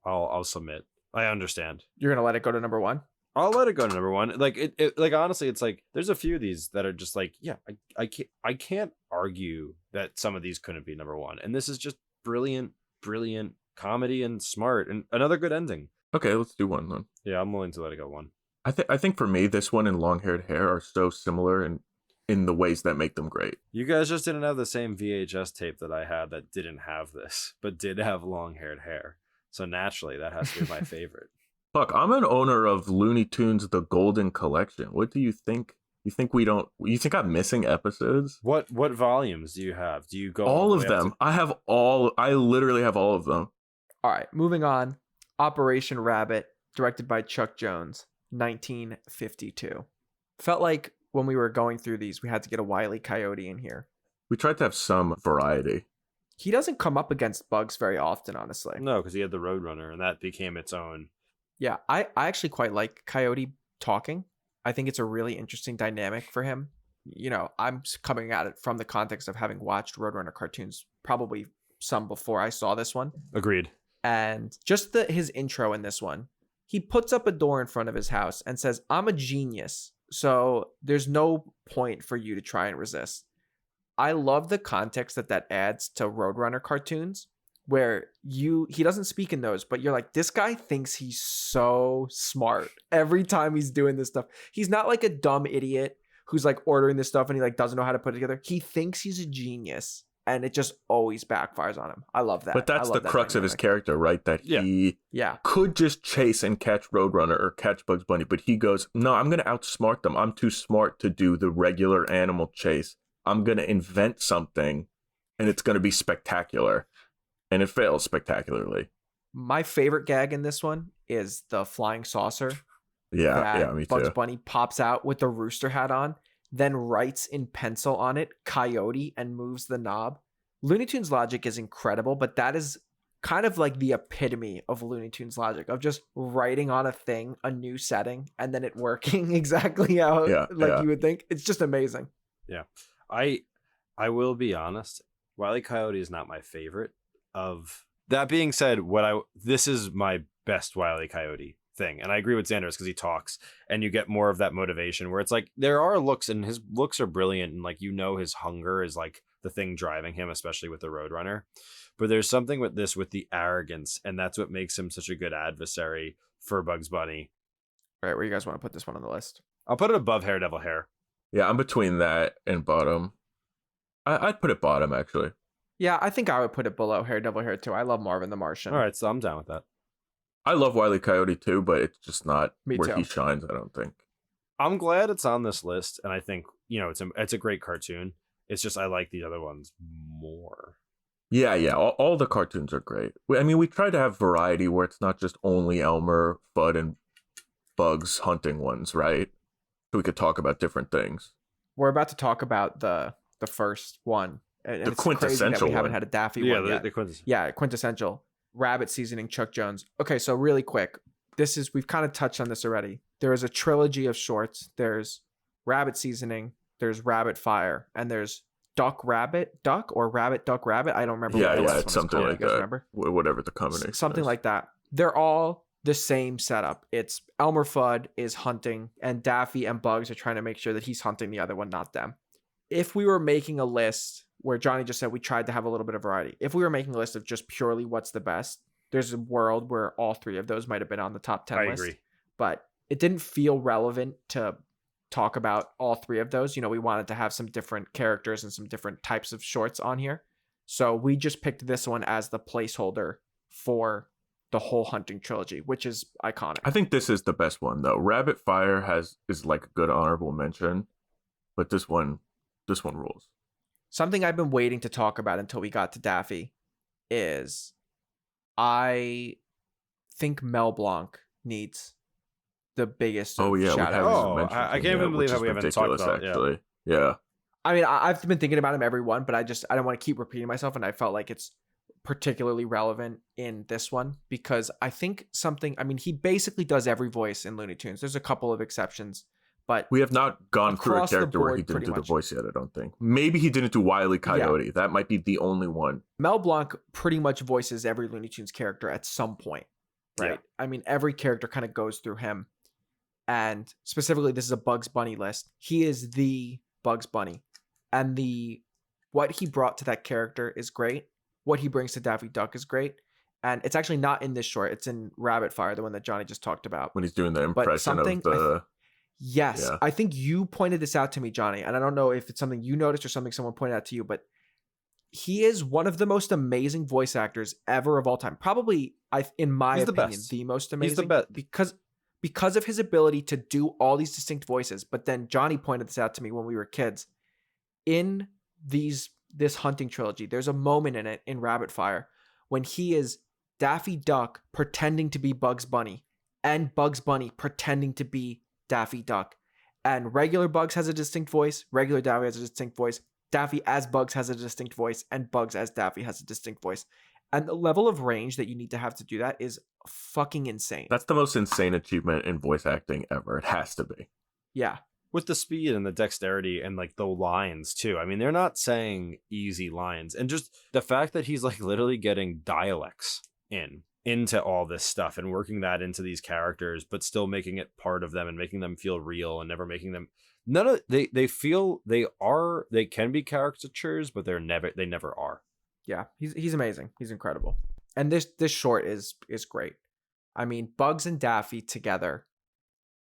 [SPEAKER 3] I'll submit. I understand.
[SPEAKER 1] You're going to let it go to number 1?
[SPEAKER 3] I'll let it go to number 1. Like like honestly, it's like there's a few of these that are just like, yeah, I can't argue that some of these couldn't be number 1. And this is just brilliant comedy and smart and another good ending.
[SPEAKER 2] Okay, let's do 1 then.
[SPEAKER 3] Yeah, I'm willing to let it go 1.
[SPEAKER 2] I think for me, this one and Long-Haired Hare are so similar in the ways that make them great.
[SPEAKER 3] You guys just didn't have the same VHS tape that I had that didn't have this, but did have Long-Haired Hare. So naturally, that has to be my favorite.
[SPEAKER 2] Fuck, I'm an owner of Looney Tunes The Golden Collection. What do you think? You think I'm missing episodes?
[SPEAKER 3] What volumes do you have? Do you go
[SPEAKER 2] all of them? I literally have all of them.
[SPEAKER 1] All right, moving on. Operation Rabbit, directed by Chuck Jones, 1952. Felt like when we were going through these, we had to get a Wile E. Coyote in here.
[SPEAKER 2] We tried to have some variety.
[SPEAKER 1] He doesn't come up against Bugs very often, honestly.
[SPEAKER 3] No, because he had the Roadrunner, and that became its own.
[SPEAKER 1] Yeah, I actually quite like Coyote talking. I think it's a really interesting dynamic for him. You know, I'm coming at it from the context of having watched Roadrunner cartoons, probably some before I saw this one.
[SPEAKER 3] Agreed.
[SPEAKER 1] And just his intro in this one, he puts up a door in front of his house and says, "I'm a genius, so there's no point for you to try and resist." I love the context that adds to Roadrunner cartoons, where he doesn't speak in those, but you're like, this guy thinks he's so smart every time he's doing this stuff. He's not like a dumb idiot who's like ordering this stuff and he like doesn't know how to put it together. He thinks he's a genius, and it just always backfires on him. I love that.
[SPEAKER 2] But that's the crux of his character, right? That he could just chase and catch Roadrunner or catch Bugs Bunny, but he goes, no, I'm going to outsmart them. I'm too smart to do the regular animal chase. I'm going to invent something, and it's going to be spectacular. And it fails spectacularly.
[SPEAKER 1] My favorite gag in this one is the flying saucer.
[SPEAKER 2] Yeah, me too.
[SPEAKER 1] Bugs Bunny pops out with the rooster hat on, then writes in pencil on it, Coyote, and moves the knob. Looney Tunes logic is incredible, but that is kind of like the epitome of Looney Tunes logic, of just writing on a thing, a new setting, and then it working exactly how you would think. It's just amazing.
[SPEAKER 3] Yeah. I will be honest, Wile E. Coyote is not my favorite. Of that being said, this is my best Wile E. Coyote thing, and I agree with Xander because he talks, and you get more of that motivation where it's like there are looks, and his looks are brilliant, and like his hunger is like the thing driving him, especially with the Roadrunner. But there's something with the arrogance, and that's what makes him such a good adversary for Bugs Bunny.
[SPEAKER 1] All right, where you guys want to put this one on the list?
[SPEAKER 3] I'll put it above Haredevil Hare.
[SPEAKER 2] Yeah, I'm between that and bottom. I'd put it bottom actually.
[SPEAKER 1] Yeah, I think I would put it below Haredevil Hare too. I love Marvin the Martian.
[SPEAKER 3] All right, so I'm down with that.
[SPEAKER 2] I love Wile E. Coyote too, but it's just not where he
[SPEAKER 1] too.
[SPEAKER 2] shines, I don't think.
[SPEAKER 3] I'm glad it's on this list, and I think, it's a great cartoon. It's just I like the other ones more.
[SPEAKER 2] Yeah. All the cartoons are great. I mean, we try to have variety where it's not just only Elmer, Fudd, and Bugs hunting ones, right? So we could talk about different things.
[SPEAKER 1] We're about to talk about the first one. And
[SPEAKER 2] the
[SPEAKER 1] it's
[SPEAKER 2] quintessential
[SPEAKER 1] crazy that we haven't
[SPEAKER 2] one.
[SPEAKER 1] had a Daffy one yet.
[SPEAKER 3] The quintessential.
[SPEAKER 1] Yeah, quintessential. Rabbit seasoning, Chuck Jones. Okay, so really quick. We've kind of touched on this already. There is a trilogy of shorts. There's Rabbit seasoning, there's Rabbit fire, and there's Duck Rabbit Duck or Rabbit Duck Rabbit. I don't remember.
[SPEAKER 2] It's something like that.
[SPEAKER 1] Remember?
[SPEAKER 2] Whatever the combination
[SPEAKER 1] something
[SPEAKER 2] is.
[SPEAKER 1] like that. They're all the same setup. It's Elmer Fudd is hunting, and Daffy and Bugs are trying to make sure that he's hunting the other one, not them. If we were making a list where Johnny just said we tried to have a little bit of variety, if we were making a list of just purely what's the best, there's a world where all 3 of those might have been on the top 10 list.
[SPEAKER 3] I agree.
[SPEAKER 1] But it didn't feel relevant to talk about all 3 of those. We wanted to have some different characters and some different types of shorts on here. So we just picked this one as the placeholder for the whole hunting trilogy, which is iconic.
[SPEAKER 2] I think this is the best one though. Rabbit Fire is like a good honorable mention, but this one rules. Something
[SPEAKER 1] I've been waiting to talk about until we got to Daffy is I think Mel Blanc needs the biggest
[SPEAKER 2] Oh
[SPEAKER 1] of
[SPEAKER 2] yeah, we
[SPEAKER 1] shout
[SPEAKER 2] haven't
[SPEAKER 1] outs.
[SPEAKER 2] even mentioned
[SPEAKER 3] I
[SPEAKER 2] him
[SPEAKER 3] can't even
[SPEAKER 2] yet,
[SPEAKER 3] believe
[SPEAKER 2] which
[SPEAKER 3] how
[SPEAKER 2] is
[SPEAKER 3] we haven't talked
[SPEAKER 2] ridiculous,
[SPEAKER 3] about it.
[SPEAKER 2] actually. Yeah.
[SPEAKER 1] I mean, I've been thinking about him every one, but I don't want to keep repeating myself, and I felt like it's particularly relevant in this one because I think he basically does every voice in Looney Tunes. There's a couple of exceptions, but
[SPEAKER 2] We have not gone through a
[SPEAKER 1] across the
[SPEAKER 2] character where he
[SPEAKER 1] board,
[SPEAKER 2] didn't
[SPEAKER 1] pretty
[SPEAKER 2] do the
[SPEAKER 1] much.
[SPEAKER 2] voice yet, I don't think. Maybe he didn't do Wile E. Coyote. That might be the only one.
[SPEAKER 1] Mel Blanc pretty much voices every Looney Tunes character at some point, right?
[SPEAKER 3] Yeah.
[SPEAKER 1] I mean, every character kind of goes through him. And specifically, this is a Bugs Bunny list. He is the Bugs Bunny. And what he brought to that character is great. What he brings to Daffy Duck is great. And it's actually not in this short. It's in Rabbit Fire, the one that Jonnie just talked about.
[SPEAKER 2] When he's doing the impression of the...
[SPEAKER 1] Yes.
[SPEAKER 2] Yeah.
[SPEAKER 1] I think you pointed this out to me, Jonnie. And I don't know if it's something you noticed or something someone pointed out to you, but he is one of the most amazing voice actors ever of all time. Probably, in my opinion, the most amazing.
[SPEAKER 3] He's the best.
[SPEAKER 1] Because of his ability to do all these distinct voices. But then Jonnie pointed this out to me when we were kids. In this hunting trilogy, there's a moment in it in Rabbit Fire when he is Daffy Duck pretending to be Bugs Bunny and Bugs Bunny pretending to be Daffy Duck. And regular Bugs has a distinct voice, regular Daffy has a distinct voice, Daffy as Bugs has a distinct voice, and Bugs as Daffy has a distinct voice. And the level of range that you need to have to do that is fucking insane.
[SPEAKER 2] That's the most insane achievement in voice acting ever. It has to be.
[SPEAKER 1] Yeah.
[SPEAKER 3] With the speed and the dexterity and like the lines too. I mean, they're not saying easy lines. And just the fact that he's like literally getting dialects into all this stuff and working that into these characters, but still making it part of them and making them feel real and never making them they feel they can be caricatures, but they never are.
[SPEAKER 1] Yeah, he's amazing. He's incredible. And this short is great. I mean, Bugs and Daffy together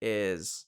[SPEAKER 1] is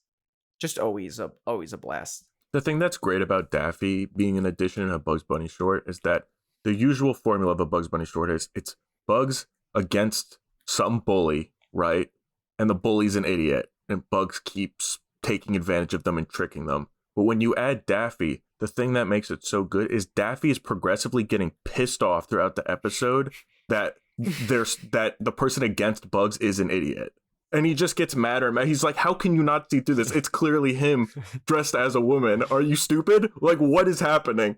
[SPEAKER 1] just always a blast.
[SPEAKER 2] The thing that's great about Daffy being an addition in a Bugs Bunny short is that the usual formula of a Bugs Bunny short is it's Bugs against some bully, right? And the bully's an idiot, and Bugs keeps taking advantage of them and tricking them. But when you add Daffy, the thing that makes it so good is Daffy is progressively getting pissed off throughout the episode that the person against Bugs is an idiot. And he just gets madder and mad. He's like, how can you not see through this? It's clearly him dressed as a woman. Are you stupid? Like, what is happening?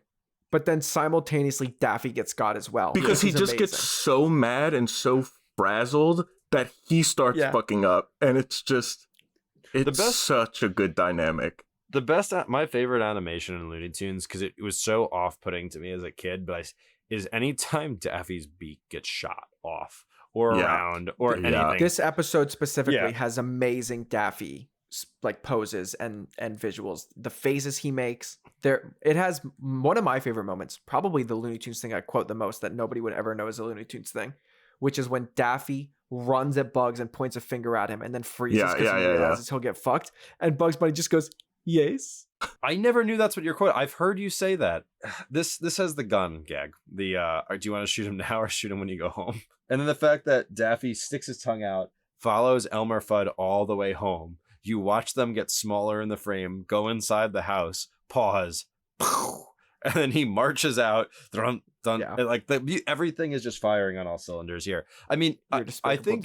[SPEAKER 1] But then simultaneously, Daffy gets got as well.
[SPEAKER 2] Because he just gets so mad and so frazzled that he starts fucking up. And it's such a good dynamic.
[SPEAKER 3] The best, my favorite animation in Looney Tunes, because it was so off-putting to me as a kid, but is anytime Daffy's beak gets shot off or around or anything.
[SPEAKER 1] This episode specifically has amazing Daffy like poses and visuals. The faces he makes, it has one of my favorite moments, probably the Looney Tunes thing I quote the most that nobody would ever know is a Looney Tunes thing, which is when Daffy runs at Bugs and points a finger at him and then freezes because he realizes he'll get fucked, and Bugs Bunny just goes, yes.
[SPEAKER 3] I never knew that's what you're quoting. I've heard you say that. This has the gun gag. Do you want to shoot him now or shoot him when you go home? And then the fact that Daffy sticks his tongue out, follows Elmer Fudd all the way home. You watch them get smaller in the frame, go inside the house, pause, and then he marches out. Dun, dun, like everything is just firing on all cylinders here. I mean, I think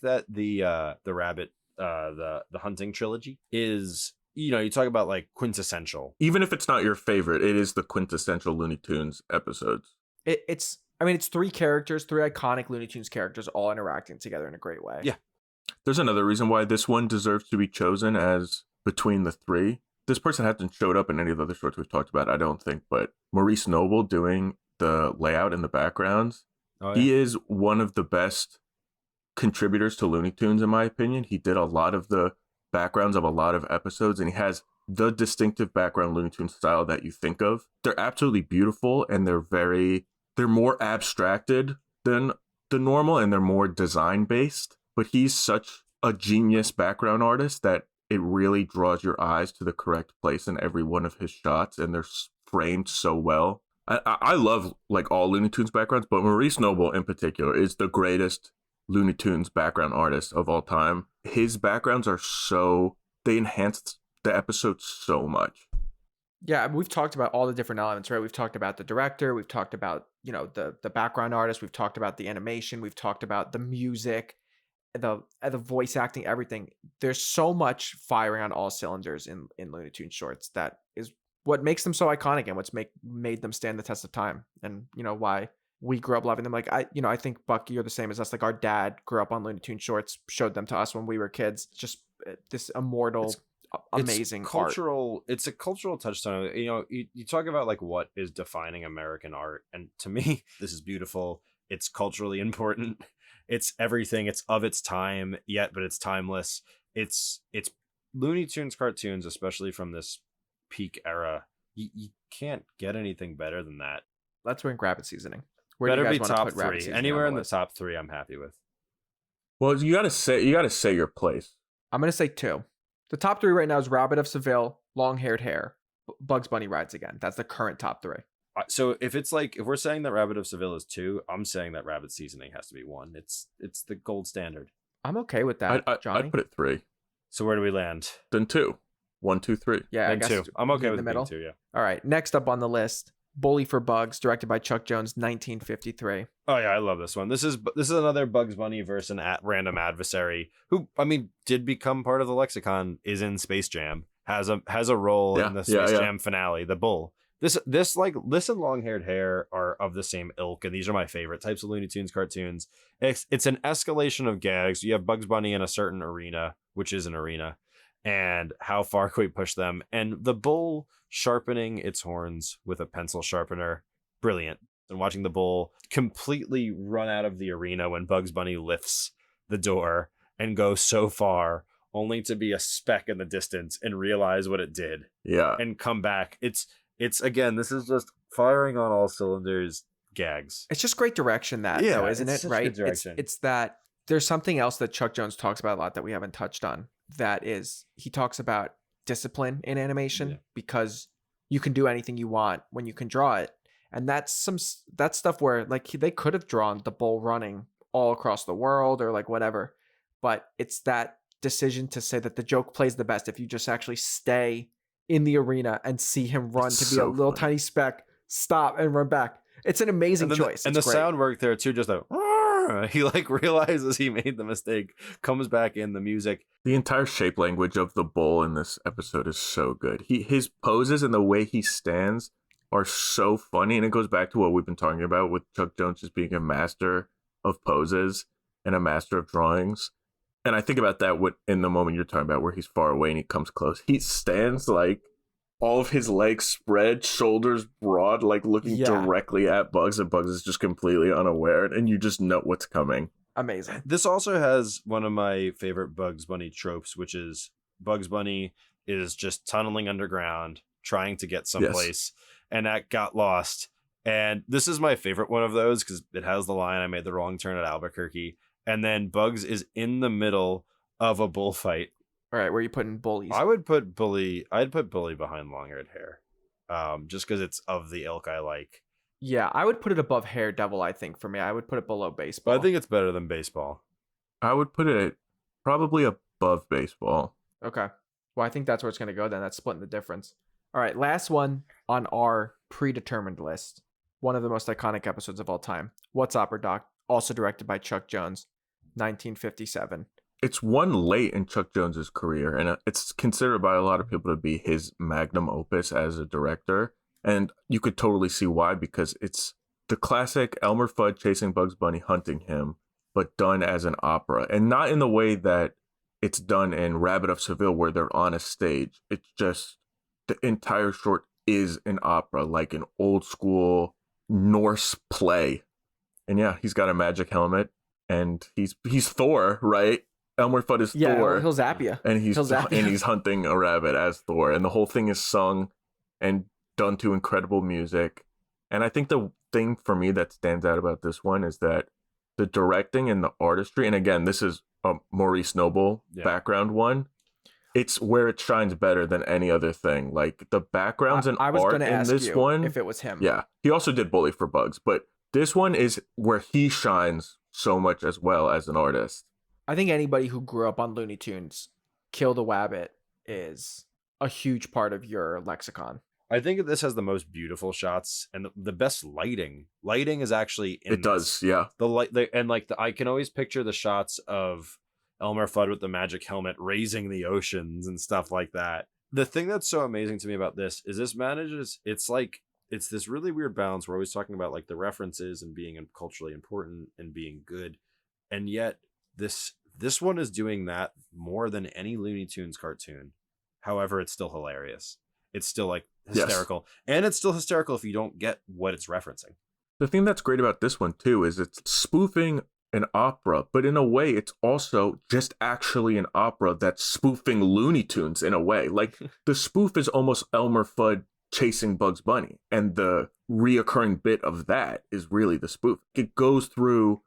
[SPEAKER 3] that the Rabbit, the hunting trilogy is. You know, you talk about like quintessential.
[SPEAKER 2] Even if it's not your favorite, it is the quintessential Looney Tunes episodes.
[SPEAKER 1] It's three characters, three iconic Looney Tunes characters all interacting together in a great way.
[SPEAKER 3] Yeah.
[SPEAKER 2] There's another reason why this one deserves to be chosen as between the three. This person hasn't showed up in any of the other shorts we've talked about, I don't think, but Maurice Noble doing the layout in the backgrounds. Oh, yeah. He is one of the best contributors to Looney Tunes, in my opinion. He did a lot of the backgrounds of a lot of episodes, and he has the distinctive background Looney Tunes style that you think of. They're absolutely beautiful, and they're more abstracted than the normal, and they're more design based, but he's such a genius background artist that it really draws your eyes to the correct place in every one of his shots, and they're framed so well. I love like all Looney Tunes backgrounds, but Maurice Noble in particular is the greatest Looney Tunes background artist of all time. His backgrounds are they enhance the episode so much.
[SPEAKER 1] Yeah, we've talked about all the different elements, right? We've talked about the director, we've talked about, the background artists. We've talked about the animation. We've talked about the music, the voice acting, everything. There's so much firing on all cylinders in Looney Tunes shorts that is what makes them so iconic and what's made them stand the test of time. And why we grew up loving them. Like I think Buck, you're the same as us. Like our dad grew up on Looney Tunes shorts, showed them to us when we were kids. Just this immortal, amazing
[SPEAKER 3] cultural art. It's a cultural touchstone. You talk about like what is defining American art, and to me, this is beautiful. It's culturally important. It's everything. It's of its time yet, but it's timeless. It's Looney Tunes cartoons, especially from this peak era. You can't get anything better than that.
[SPEAKER 1] Let's rank rabbit seasoning. Where
[SPEAKER 3] Better
[SPEAKER 1] do you
[SPEAKER 3] be
[SPEAKER 1] guys want to
[SPEAKER 3] top
[SPEAKER 1] put rabbit
[SPEAKER 3] three.
[SPEAKER 1] seasoning
[SPEAKER 3] Anywhere
[SPEAKER 1] on
[SPEAKER 3] in the
[SPEAKER 1] list?
[SPEAKER 3] top three, I'm happy with.
[SPEAKER 2] Well, you gotta say your place.
[SPEAKER 1] I'm gonna say 2. The top 3 right now is Rabbit of Seville, Long-Haired Hare, Bugs Bunny Rides Again. That's the current top 3.
[SPEAKER 3] So if we're saying that Rabbit of Seville is 2, I'm saying that Rabbit Seasoning has to be 1. It's the gold standard.
[SPEAKER 1] I'm okay with that, Johnny.
[SPEAKER 2] I'd put it 3.
[SPEAKER 3] So where do we land?
[SPEAKER 2] Then 2. 1, 2, 3.
[SPEAKER 1] Yeah, I
[SPEAKER 3] Then
[SPEAKER 1] guess
[SPEAKER 3] 2. I'm okay
[SPEAKER 1] in
[SPEAKER 3] with
[SPEAKER 1] the middle.
[SPEAKER 3] 2. Yeah.
[SPEAKER 1] All right, next up on the list, Bully for Bugs, directed by Chuck Jones, 1953.
[SPEAKER 3] Oh yeah, I love this one. This is another Bugs Bunny versus an random adversary who, I mean, did become part of the lexicon. Is in Space Jam. Has a role in the Space Jam finale. The bull. This and Long-Haired Hare are of the same ilk, and these are my favorite types of Looney Tunes cartoons. It's an escalation of gags. You have Bugs Bunny in a certain arena, which is an arena, and how far can we push them? And the bull sharpening its horns with a pencil sharpener, brilliant. And watching the bull completely run out of the arena when Bugs Bunny lifts the door and go so far, only to be a speck in the distance and realize what it did.
[SPEAKER 2] Yeah.
[SPEAKER 3] And come back. It's again, this is just firing on all cylinders, gags.
[SPEAKER 1] It's just great direction, though, isn't it? Right? It's that there's something else that Chuck Jones talks about a lot that we haven't touched on. That is, he talks about discipline in animation because you can do anything you want when you can draw it. And that's stuff where like they could have drawn the bull running all across the world or like whatever. But it's that decision to say that the joke plays the best if you just actually stay in the arena and see him run to be a little tiny speck, stop and run back. It's an amazing choice.
[SPEAKER 3] And the sound work there too, just he like realizes he made the mistake, comes back in the music.
[SPEAKER 2] The entire shape language of the bull in this episode is so good. His poses and the way he stands are so funny, and it goes back to what we've been talking about with Chuck Jones just being a master of poses and a master of drawings. And I think about that in the moment you're talking about where he's far away and he comes close. He stands like all of his legs spread, shoulders broad, like looking directly at Bugs, and Bugs is just completely unaware, and you just know what's coming.
[SPEAKER 1] Amazing.
[SPEAKER 3] This also has one of my favorite Bugs Bunny tropes, which is Bugs Bunny is just tunneling underground, trying to get someplace, and that got lost. And this is my favorite one of those because it has the line, "I made the wrong turn at Albuquerque." And then Bugs is in the middle of a bullfight.
[SPEAKER 1] All right, where are you putting bullies?
[SPEAKER 3] I'd put Bully behind Long-Haired Hare, just because it's of the ilk I like.
[SPEAKER 1] Yeah, I would put it above Haredevil, I think, for me. I would put it below Baseball.
[SPEAKER 3] But I think it's better than Baseball.
[SPEAKER 2] I would put it probably above Baseball.
[SPEAKER 1] Okay. Well, I think that's where it's going to go then. That's splitting the difference. All right, last one on our predetermined list. One of the most iconic episodes of all time. What's Opera Doc? Also directed by Chuck Jones, 1957.
[SPEAKER 2] It's one late in Chuck Jones's career, and it's considered by a lot of people to be his magnum opus as a director. And you could totally see why, because it's the classic Elmer Fudd chasing Bugs Bunny, hunting him, but done as an opera. And not in the way that it's done in Rabbit of Seville, where they're on a stage. It's just the entire short is an opera, like an old school Norse play. And yeah, he's got a magic helmet, and he's Thor, right? Elmer Fudd is Thor.
[SPEAKER 1] He'll zap you.
[SPEAKER 2] And he's hunting a rabbit as Thor. And the whole thing is sung and done to incredible music. And I think the thing for me that stands out about this one is that the directing and the artistry, and again, this is a Maurice Noble background one, it's where it shines better than any other thing. Like the backgrounds and art in this one.
[SPEAKER 1] If it was him.
[SPEAKER 2] Yeah. He also did Bully for Bugs, but this one is where he shines so much as well as an artist.
[SPEAKER 1] I think anybody who grew up on Looney Tunes, Kill the Wabbit is a huge part of your lexicon.
[SPEAKER 3] I think this has the most beautiful shots and the best lighting. Lighting is actually in
[SPEAKER 2] It does, yeah.
[SPEAKER 3] the light, I can always picture the shots of Elmer Fudd with the magic helmet raising the oceans and stuff like that. The thing that's so amazing to me about this is this manages. It's this really weird balance. We're always talking about like the references and being culturally important and being good, and yet this one is doing that more than any Looney Tunes cartoon. However, it's still hilarious. It's still like hysterical, and it's still hysterical if you don't get what it's referencing.
[SPEAKER 2] The thing that's great about this one too is it's spoofing an opera, but in a way it's also just actually an opera that's spoofing Looney Tunes in a way. Like the spoof is almost Elmer Fudd chasing Bugs Bunny, and the reoccurring bit of that is really the spoof. It goes through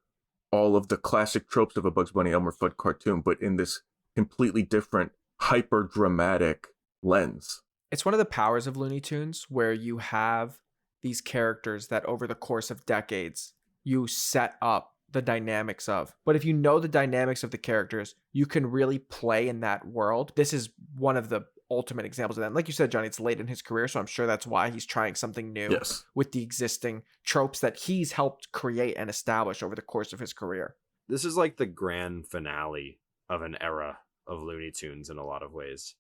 [SPEAKER 2] all of the classic tropes of a Bugs Bunny Elmer Fudd cartoon, but in this completely different, hyper dramatic lens.
[SPEAKER 1] It's one of the powers of Looney Tunes where you have these characters that over the course of decades you set up the dynamics of. But if you know the dynamics of the characters, you can really play in that world. This is one of the ultimate examples of that. And like you said, Jonnie, it's late in his career, so I'm sure that's why he's trying something new with the existing tropes that he's helped create and establish over the course of his career.
[SPEAKER 3] This is like the grand finale of an era of Looney Tunes in a lot of ways.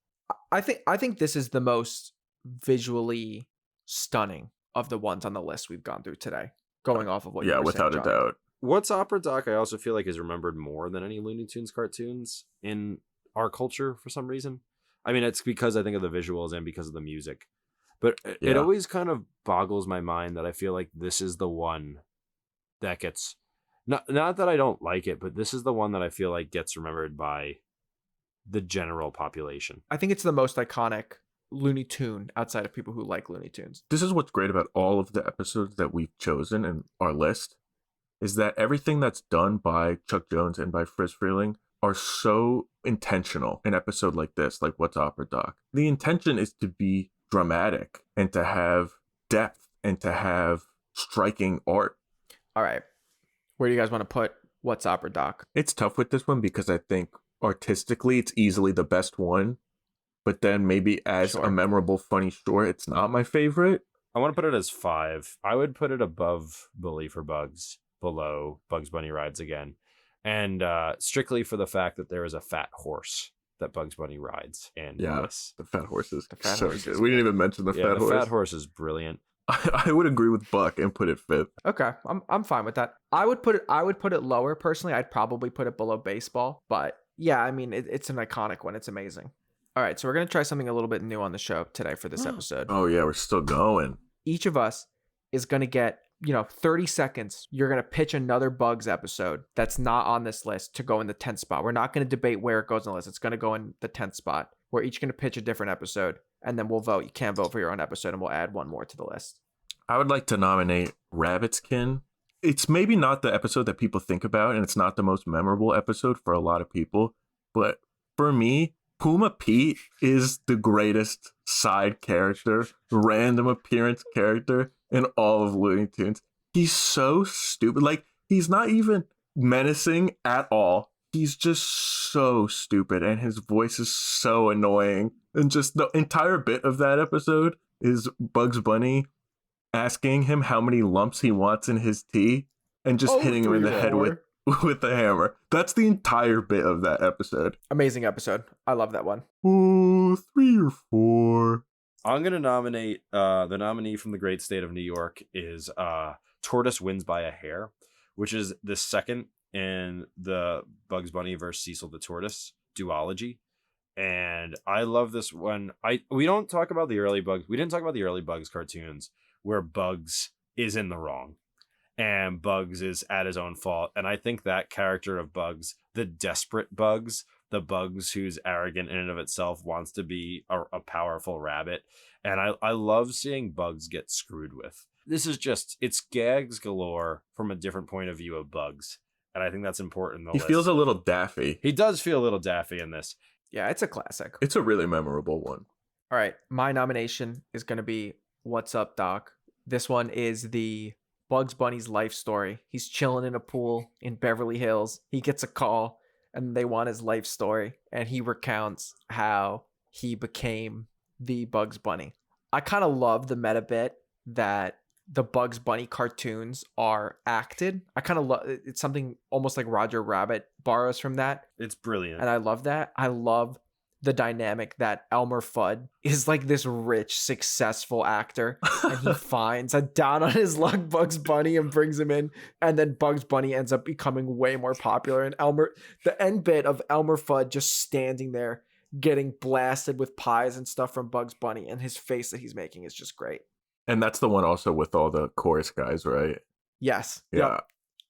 [SPEAKER 1] I think this is the most visually stunning of the ones on the list we've gone through today, going off of what you were
[SPEAKER 2] without
[SPEAKER 1] saying,
[SPEAKER 2] a doubt.
[SPEAKER 3] What's Opera Doc, I also feel like is remembered more than any Looney Tunes cartoons in our culture for some reason. I mean, it's because I think of the visuals and because of the music. But it always kind of boggles my mind that I feel like this is the one that gets... Not that I don't like it, but this is the one that I feel like gets remembered by the general population.
[SPEAKER 1] I think it's the most iconic Looney Tune outside of people who like Looney Tunes.
[SPEAKER 2] This is what's great about all of the episodes that we've chosen in our list, is that everything that's done by Chuck Jones and by Friz Freleng are so intentional. An episode like this, like What's Opera Doc, the intention is to be dramatic and to have depth and to have striking art.
[SPEAKER 1] All right. Where do you guys want to put What's Opera Doc?
[SPEAKER 2] It's tough with this one because I think artistically it's easily the best one, but then maybe as a memorable, funny short, it's not my favorite.
[SPEAKER 3] I want to put it as 5. I would put it above Bully for Bugs, below Bugs Bunny Rides Again, and strictly for the fact that there is a fat horse that Bugs Bunny rides. And
[SPEAKER 2] yes, the fat horse is so good. We didn't even mention the fat horse.
[SPEAKER 3] The fat horse is brilliant.
[SPEAKER 2] I would agree with Buck and put it 5th.
[SPEAKER 1] Okay, I'm fine with that. I would put it lower personally. I'd probably put it below Baseball, but yeah, I mean it's an iconic one. It's amazing. All right, so we're gonna try something a little bit new on the show today for this episode.
[SPEAKER 2] Oh yeah, we're still going.
[SPEAKER 1] Each of us is gonna get 30 seconds. You're gonna pitch another Bugs episode that's not on this list to go in the 10th spot. We're not gonna debate where it goes on the list. It's gonna go in the 10th spot. We're each gonna pitch a different episode, and then we'll vote. You can't vote for your own episode, and we'll add one more to the list.
[SPEAKER 2] I would like to nominate Rabbitskin. It's maybe not the episode that people think about, and it's not the most memorable episode for a lot of people, but for me, Puma Pete is the greatest side character, random appearance character in all of Looney Tunes. He's so stupid. Like, he's not even menacing at all. He's just so stupid, and his voice is so annoying. And just the entire bit of that episode is Bugs Bunny asking him how many lumps he wants in his tea and just hitting him in the head with the hammer. That's the entire bit of that episode.
[SPEAKER 1] Amazing episode. I love that one.
[SPEAKER 2] Ooh, 3 or 4.
[SPEAKER 3] I'm going to nominate, the nominee from the great state of New York is Tortoise Wins by a Hair, which is the second in the Bugs Bunny versus Cecil the Tortoise duology. And I love this one. We don't talk about the early Bugs. We didn't talk about the early Bugs cartoons where Bugs is in the wrong and Bugs is at his own fault. And I think that character of Bugs, the desperate Bugs, the Bugs who's arrogant in and of itself, wants to be a powerful rabbit. And I love seeing Bugs get screwed with. This is just, it's gags galore from a different point of view of Bugs. And I think that's important.
[SPEAKER 2] He feels a little daffy.
[SPEAKER 3] He does feel a little daffy in this.
[SPEAKER 1] Yeah, it's a classic.
[SPEAKER 2] It's a really memorable one.
[SPEAKER 1] All right, my nomination is going to be What's Up, Doc? This one is the Bugs Bunny's life story. He's chilling in a pool in Beverly Hills. He gets a call and they want his life story. And he recounts how he became the Bugs Bunny. I kind of love the meta bit that the Bugs Bunny cartoons are acted. I kind of love it's something almost like Roger Rabbit borrows from that.
[SPEAKER 3] It's brilliant.
[SPEAKER 1] And I love that. I love the dynamic that Elmer Fudd is like this rich, successful actor. And he finds a down on his luck Bugs Bunny and brings him in. And then Bugs Bunny ends up becoming way more popular. And the end bit of Elmer Fudd just standing there getting blasted with pies and stuff from Bugs Bunny. And his face that he's making is just great.
[SPEAKER 2] And that's the one also with all the chorus guys, right?
[SPEAKER 1] Yes.
[SPEAKER 2] Yeah.
[SPEAKER 1] Yep.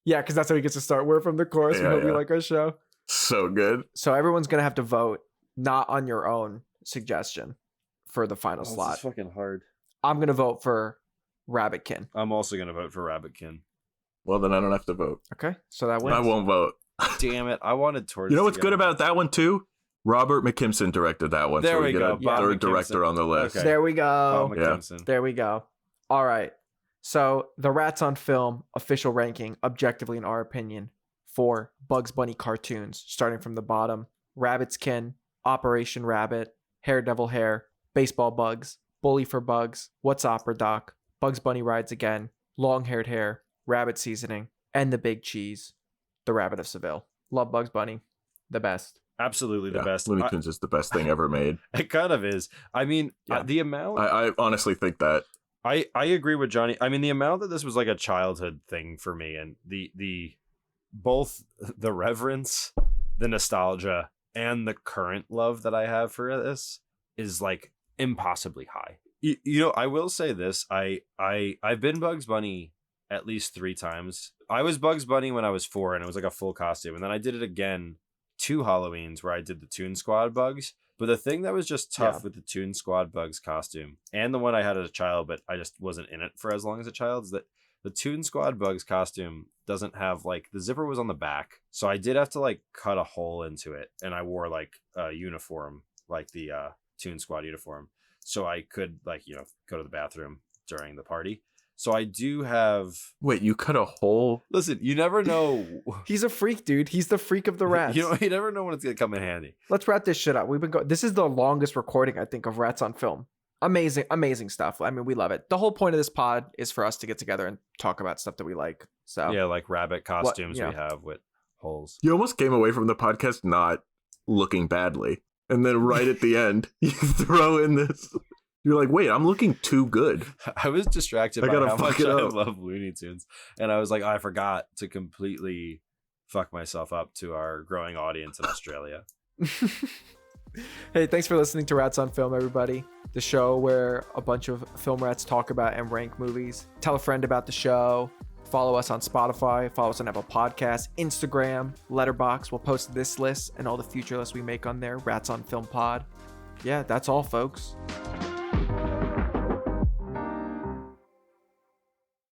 [SPEAKER 1] Yeah, because that's how he gets to start. We're from the chorus. We hope you like our show.
[SPEAKER 2] So good.
[SPEAKER 1] So everyone's going to have to vote, not on your own suggestion, for the final slot.
[SPEAKER 3] It's fucking hard.
[SPEAKER 1] I'm going to vote for Rabbitkin.
[SPEAKER 3] I'm also going to vote for Rabbitkin.
[SPEAKER 2] Well, then I don't have to vote.
[SPEAKER 1] Okay, so that wins.
[SPEAKER 2] I won't vote.
[SPEAKER 3] Damn it. I wanted Tortoise.
[SPEAKER 2] You know what's good about that one, too? Robert McKimson directed that one.
[SPEAKER 3] There
[SPEAKER 2] so
[SPEAKER 3] we
[SPEAKER 2] get
[SPEAKER 3] go.
[SPEAKER 2] a
[SPEAKER 3] Bob
[SPEAKER 2] third
[SPEAKER 3] McKimson.
[SPEAKER 2] director on the list.
[SPEAKER 3] Okay.
[SPEAKER 1] There we go.
[SPEAKER 3] Bob McKimson.
[SPEAKER 1] There we go. All right. So the Rats on Film official ranking, objectively in our opinion, for Bugs Bunny cartoons, starting from the bottom: Rabbitskin, Operation Rabbit, Haredevil Hare, Baseball Bugs, Bully for Bugs, What's Opera Doc, Bugs Bunny Rides Again, Long-Haired Hare, Rabbit Seasoning, and the Big Cheese, the Rabbit of Seville. Love Bugs Bunny. The best.
[SPEAKER 3] Absolutely the best.
[SPEAKER 2] Looney Tunes is the best thing ever made.
[SPEAKER 3] It kind of is. I mean,
[SPEAKER 1] Yeah.
[SPEAKER 3] the amount...
[SPEAKER 2] I honestly think that.
[SPEAKER 3] I agree with Jonnie. I mean, the amount that this was like a childhood thing for me, and the both the reverence, the nostalgia, and the current love that I have for this is like impossibly high. You know, I will say this. I've been Bugs Bunny at least 3 times. I was Bugs Bunny when I was 4, and it was like a full costume, and then I did it again 2 Halloweens where I did the Toon Squad Bugs. But the thing that was just tough with the Toon Squad Bugs costume, and the one I had as a child, but I just wasn't in it for as long as a child, is that the Toon Squad Bugs costume doesn't have, like, the zipper was on the back. So I did have to, like, cut a hole into it. And I wore, like, a uniform, like the Toon Squad uniform. So I could, like, you know, go to the bathroom during the party. So I do have...
[SPEAKER 2] Wait, you cut a hole?
[SPEAKER 3] Listen, you never know...
[SPEAKER 1] He's a freak, dude. He's the freak of the Rats.
[SPEAKER 3] You never know when it's going to come in handy.
[SPEAKER 1] Let's wrap this shit up. This is the longest recording, I think, of Rats on Film. Amazing stuff. I mean, we love it. The whole point of this pod is for us to get together and talk about stuff that we like. So
[SPEAKER 3] Yeah, like rabbit costumes
[SPEAKER 1] yeah.
[SPEAKER 3] we have with holes.
[SPEAKER 2] You almost came away from the podcast not looking badly. And then right at the end, you throw in this... You're like, wait, I'm looking too good.
[SPEAKER 3] I was distracted by
[SPEAKER 2] gotta
[SPEAKER 3] how
[SPEAKER 2] fuck
[SPEAKER 3] much
[SPEAKER 2] it
[SPEAKER 3] I
[SPEAKER 2] up.
[SPEAKER 3] love Looney Tunes. And I was like, I forgot to completely fuck myself up to our growing audience in Australia.
[SPEAKER 1] Hey, thanks for listening to Rats on Film, everybody. The show where a bunch of film rats talk about and rank movies. Tell a friend about the show. Follow us on Spotify. Follow us on Apple Podcasts, Instagram, Letterboxd. We'll post this list and all the future lists we make on there. Rats on Film Pod. Yeah, that's all, folks.